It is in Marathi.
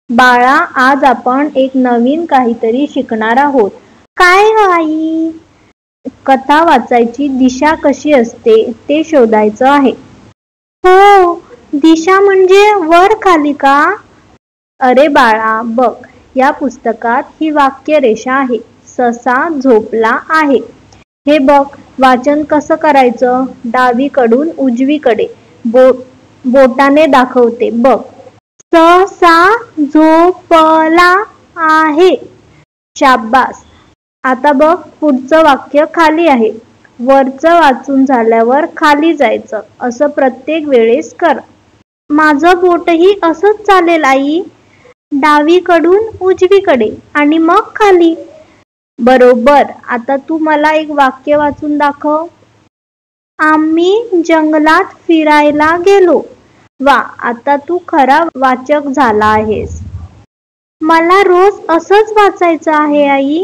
बाळा, आज आपण एक नवीन काहीतरी शिकणार आहोत. काय ग आई? कथा वाचायची दिशा कशी असते ते शोधायचं आहे. हो, दिशा म्हणजे वर खाली का? अरे बाळा, बघ, या पुस्तकात ही वाक्यरेषा आहे. ससा झोपला आहे. हे बघ, वाचन कसं करायचं? डावीकडून उजवीकडे बोटाने दाखवते बघ. ससा झोपला आहे. शाब्बास. आता बघ, पुढचं वाक्य खाली आहे. वरचं वाचून झाल्यावर खाली जायचं. असं प्रत्येक वेळेस कर. माझं बोटही असंच चालेल आई. डावीकडून उजवीकडे आणि मग खाली. बरोबर. आता तू मला एक वाक्य वाचून दाखव. आम्ही जंगलात फिरायला गेलो. वा, आता तू खरा वाचक झाला आहेस. मला रोज असंच वाचायचं आहे आई.